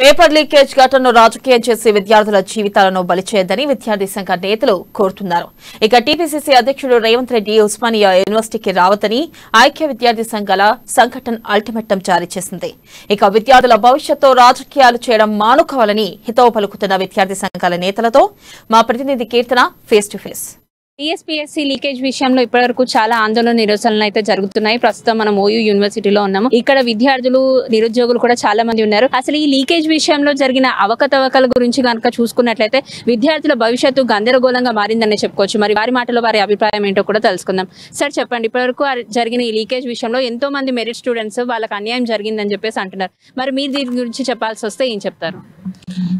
Paper leakage ఘటనను రాజకీయం చేసి విద్యార్థుల జీవితాలను బలి చేయొద్దని విద్యార్థి సంఘ నేతలు కోరుతున్నారు. ఇక టీపీసీసీ అధ్యక్షుడు రేవంత్ రెడ్డి ఉస్మానియా యూనివర్సిటీకి రావద్దని ఐక్య విద్యార్థి సంఘాల సంఘటన అల్టిమేటం జారీ చేసింది. ఇక విద్యార్థుల భవిష్యత్తు రాజకీయాలు చేయడం మానుకోవాలని హితవు పలుకుతున్న విద్యార్థి సంఘాల నేతలతో మా ప్రతినిధి Keerthana face to face. TSPSC leakage విషయంలో ఇప్పటివరకు చాలా ఆందోళన నిరసనలు అయితే జరుగుతున్నాయి. ప్రస్తుతం మనం ఓయూ యూనివర్సిటీలో ఉన్నాము. ఇక్కడ విద్యార్థులు నిరుద్యోగులు కూడా చాలా మంది ఉన్నారు. అసలు ఈ లీకేజ్ విషయంలో జరిగిన అవకతవకల గురించి కనుక చూసుకున్నట్లయితే విద్యార్థుల భవిష్యత్తు గందరగోళంగా మారిందనే చెప్పుకోవచ్చు. మరి వారి మాటలో వారి అభిప్రాయం ఏంటో కూడా తెలుసుకుందాం. సార్ చెప్పండి, ఇప్పటివరకు జరిగిన ఈ లీకేజ్ విషయంలో ఎంతో మంది మెరిట్ స్టూడెంట్స్ వాళ్ళకి అన్యాయం జరిగిందని చెప్పేసి అంటున్నారు. మరి మీరు దీని గురించి చెప్పాల్సి వస్తే ఏం చెప్తారు?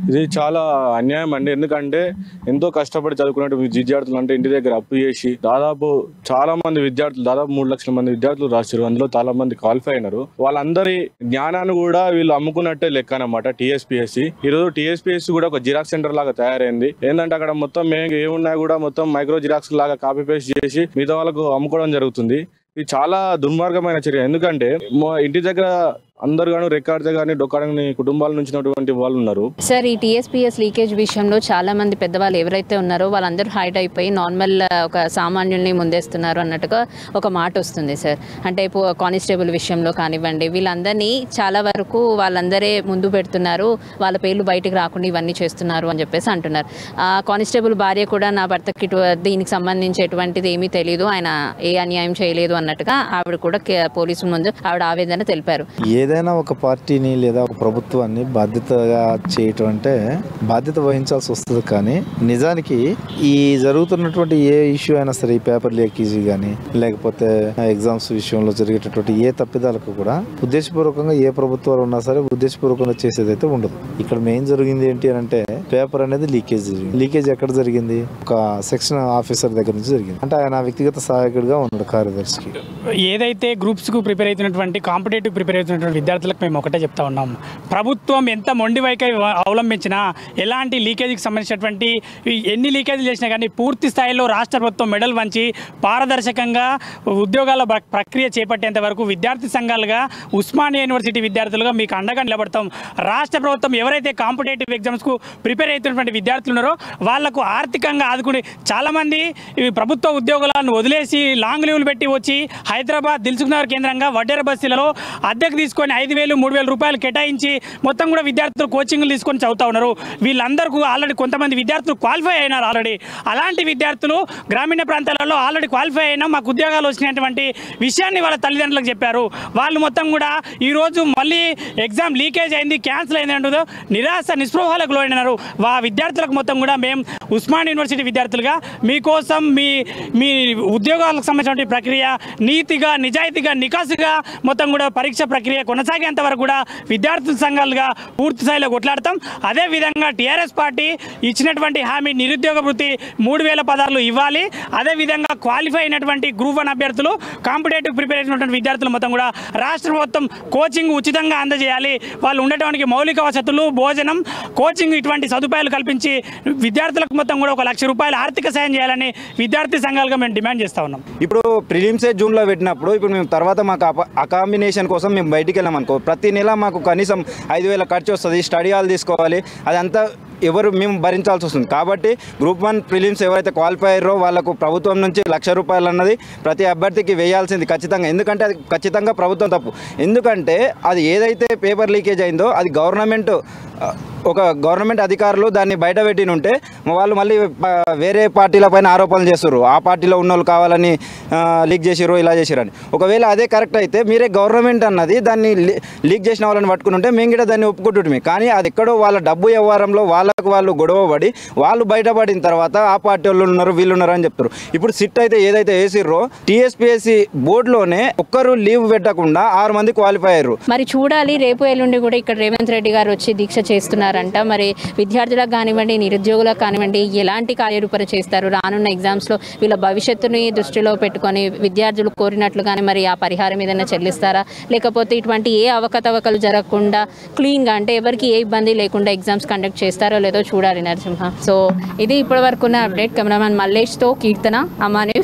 ఇది చాలా అన్యాయం అండి. ఎందుకంటే ఎంతో కష్టపడి చదువుకునే విద్యార్థులు అంటే ఇంటి దగ్గర అప్పు చేసి దాదాపు చాలా మంది విద్యార్థులు దాదాపు 3 లక్షల మంది విద్యార్థులు రాశారు. అందులో చాలా మంది క్వాలిఫై అయినారు. వాళ్ళందరి జ్ఞానాన్ని కూడా వీళ్ళు అమ్ముకున్నట్టే లెక్క అనమాట టీఎస్పీఎస్సీ. ఈరోజు టీఎస్పీఎస్సీ కూడా ఒక జిరాక్స్ సెంటర్ లాగా తయారైంది. ఏంటంటే అక్కడ మొత్తం మేము ఏమున్నా కూడా మొత్తం మైక్రో జిరాక్స్ లాగా కాపీ పేస్ట్ చేసి మిగతా వాళ్ళకు అమ్ముకోవడం జరుగుతుంది. ఇది చాలా దుర్మార్గమైన చర్య. ఎందుకంటే ఇంటి దగ్గర అందరు గాను రికార్డ్స్ గానీ డొక్కాడని కుటుంబాల నుంచి వాళ్ళు ఉన్నారు. సార్, ఈ టీఎస్పీఎస్ లీకేజ్ విషయంలో చాలా మంది పెద్దవాళ్ళు ఎవరైతే ఉన్నారో వాళ్ళందరూ హైడ్ అయిపోయి నార్మల్ ఒక సామాన్యుల్ని ముందేస్తున్నారు అన్నట్టుగా ఒక మాట వస్తుంది సార్. అంటే కానిస్టేబుల్ విషయంలో కానివ్వండి, వీళ్ళందరినీ చాలా వరకు వాళ్ళందరే ముందు పెడుతున్నారు, వాళ్ళ పేర్లు బయటకు రాకుండా ఇవన్నీ చేస్తున్నారు అని చెప్పేసి అంటున్నారు. కానిస్టేబుల్ భార్య కూడా నా భర్తకి దీనికి సంబంధించి ఎటువంటిది ఏమీ తెలియదు, ఆయన ఏ అన్యాయం చేయలేదు అన్నట్టుగా ఆవిడ కూడా పోలీసుల ముందు ఆవిడ ఆవేదన తెలిపారు. ఏదైనా ఒక పార్టీని లేదా ఒక ప్రభుత్వాన్ని బాధ్యతగా చేయటం అంటే బాధ్యత వహించాల్సి వస్తుంది. కానీ నిజానికి ఈ జరుగుతున్నటువంటి ఏ ఇష్యూ అయినా సరే, ఈ పేపర్ లీకేజీ కానీ లేకపోతే ఎగ్జామ్స్ విషయంలో జరిగేటటువంటి ఏ తప్పిదాలకు కూడా ఉద్దేశపూర్వకంగా ఏ ప్రభుత్వాలు ఉన్నా సరే ఉద్దేశపూర్వకంగా చేసేదైతే ఉండదు. ఇక్కడ మెయిన్ జరిగింది ఏంటి అంటే పేపర్ అనేది లీకేజ్ జరిగింది. లీకేజ్ ఎక్కడ జరిగింది? ఒక సెక్షన్ ఆఫీసర్ దగ్గర నుంచి జరిగింది. అంటే ఆయన వ్యక్తిగత సహాయకుడిగా ఉన్నాడు కార్యదర్శికి. ఏదైతే గ్రూప్స్ కు ప్రిపేర్ అవుతున్నటువంటి కాంపిటేటివ్ ప్రిపేర్ అవుతున్నటువంటి విద్యార్థులకు మేము ఒకటే చెప్తా ఉన్నాము, ప్రభుత్వం ఎంత మొండి వైఖరి అవలంబించినా ఎలాంటి లీకేజీకి సంబంధించినటువంటి ఎన్ని లీకేజీలు చేసినా కానీ పూర్తి స్థాయిలో రాష్ట్ర ప్రభుత్వం మెడల్ వంచి పారదర్శకంగా ఉద్యోగాల ప్రక్రియ చేపట్టేంత వరకు విద్యార్థి సంఘాలుగా ఉస్మానియా యూనివర్సిటీ విద్యార్థులుగా మీకు అండగా నిలబడతాం. రాష్ట్ర ప్రభుత్వం ఎవరైతే కాంపిటేటివ్ ఎగ్జామ్స్కు ప్రిపేర్ అవుతున్నటువంటి విద్యార్థులు ఉన్నారో వాళ్లకు ఆర్థికంగా ఆదుకుని చాలామంది ప్రభుత్వ ఉద్యోగాలను వదిలేసి లాంగ్ లీవ్లు పెట్టి వచ్చి హైదరాబాద్ దిల్సుఖ్నగర్ కేంద్రంగా వడ్డేర బస్తీలలో అద్దెకు తీసుకొని 5,000 3,000 రూపాయలు కేటాయించి మొత్తం కూడా విద్యార్థులు కోచింగ్లు తీసుకొని చదువుతా ఉన్నారు. వీళ్ళందరికీ ఆల్రెడీ కొంతమంది విద్యార్థులు క్వాలిఫై అయినారు. ఆల్రెడీ అలాంటి విద్యార్థులు గ్రామీణ ప్రాంతాలలో ఆల్రెడీ క్వాలిఫై అయినా మాకు ఉద్యోగాలు వచ్చినటువంటి విషయాన్ని వాళ్ళ తల్లిదండ్రులకు చెప్పారు. వాళ్ళు మొత్తం కూడా ఈరోజు మళ్ళీ ఎగ్జామ్ లీకేజ్ అయింది, క్యాన్సిల్ అయింది అంటూ నిరాశ నిస్పృహలకు లోనైనారు. విద్యార్థులకు మొత్తం కూడా మేము ఉస్మానియా యూనివర్సిటీ విద్యార్థులుగా మీకోసం మీ ఉద్యోగాలకు సంబంధించిన ప్రక్రియ నీతిగా నిజాయితీగా నికాసుగా మొత్తం కూడా పరీక్ష ప్రక్రియ కొనసాగేంత వరకు కూడా విద్యార్థుల సంఘాలుగా పూర్తి స్థాయిలో కొట్లాడతాం. అదేవిధంగా టీఆర్ఎస్ పార్టీ ఇచ్చినటువంటి హామీ నిరుద్యోగ వృత్తి 3,000 పదాలు ఇవ్వాలి. అదేవిధంగా క్వాలిఫై అయినటువంటి గ్రూప్ 1 అభ్యర్థులు కాంపిటేటివ్ ప్రిపేర్ అయినటువంటి విద్యార్థులు మొత్తం కూడా రాష్ట్ర ప్రభుత్వం కోచింగ్ ఉచితంగా అందజేయాలి. వాళ్ళు ఉండటానికి మౌలిక వసతులు, భోజనం, కోచింగ్ ఇటువంటి సదుపాయాలు కల్పించి విద్యార్థులకు మొత్తం కూడా 1 లక్ష రూపాయలు ఆర్థిక సాయం చేయాలని విద్యార్థి సంఘాలుగా మేము డిమాండ్ చేస్తా ఉన్నాం. ఇప్పుడు ప్రిలిమ్సే జూన్లో పెట్టినప్పుడు ఇప్పుడు మేము తర్వాత మాకు అకామినేషన్ కోసం మేము బయటికి వెళ్ళామనుకో, ప్రతి నెల మాకు కనీసం 5,000 ఖర్చు వస్తుంది. స్టడీ హాల్ తీసుకోవాలి, అదంతా ఎవరు మేము భరించాల్సి వస్తుంది. కాబట్టి గ్రూప్ 1 ప్రిలిమ్స్ ఎవరైతే క్వాలిఫై అయ్యారో వాళ్ళకు ప్రభుత్వం నుంచి 1 లక్ష రూపాయలు అన్నది ప్రతి అభ్యర్థికి వేయాల్సింది ఖచ్చితంగా. ఎందుకంటే అది ఖచ్చితంగా ప్రభుత్వం తప్పు. ఎందుకంటే అది ఏదైతే పేపర్ లీకేజ్ అయిందో అది ఒక గవర్నమెంట్ అధికారులు దాన్ని బయట పెట్టిన ఉంటే వాళ్ళు మళ్ళీ వేరే పార్టీల పైన ఆరోపణలు చేస్తారు. ఆ పార్టీలో ఉన్న వాళ్ళు కావాలని లీక్ చేసిరు, ఇలా చేసిరని. ఒకవేళ అదే కరెక్ట్ అయితే మీరే గవర్నమెంట్ అన్నది దాన్ని లీక్ చేసిన వాళ్ళని పట్టుకుని ఉంటే మేము కూడా దాన్ని ఒప్పుకుంటుంటే, కానీ అది ఎక్కడో వాళ్ళ డబ్బు వ్యవహారంలో వాళ్ళు గొడవపడి వాళ్ళు బయటపడిన తర్వాత ఆ పార్టీ వాళ్ళు ఉన్నారు వీళ్ళు ఉన్నారు అని చెప్తారు. ఇప్పుడు సిట్ అయితే ఏదైతే వేసిర్రో టీఎస్పీఎస్సీ బోర్డులోనే ఒక్కరు లీవ్ పెట్టకుండా 6 మంది క్వాలిఫై అయ్యారు. మరి చూడాలి, రేపు ఎల్లుండి కూడా ఇక్కడ రేవంత్ రెడ్డి గారు వచ్చి దీక్ష చేస్తున్నారంట. మరి విద్యార్థులకు కానివ్వండి, నిరుద్యోగులకు కానివ్వండి ఎలాంటి కార్యరూపణ చేస్తారు? రానున్న ఎగ్జామ్స్లో వీళ్ళ భవిష్యత్తుని దృష్టిలో పెట్టుకొని విద్యార్థులు కోరినట్లుగానే మరి ఆ పరిహారం ఏదైనా చెల్లిస్తారా, లేకపోతే ఇటువంటి ఏ అవకతవకలు జరగకుండా క్లీన్గా అంటే ఎవరికి ఏ ఇబ్బంది లేకుండా ఎగ్జామ్స్ కండక్ట్ చేస్తారో లేదో చూడాలి నరసింహ. సో ఇది ఇప్పటి వరకు ఉన్న అప్డేట్. కెమెరామెన్ మల్లేష్తో కీర్తన, అమ్మా న్యూస్.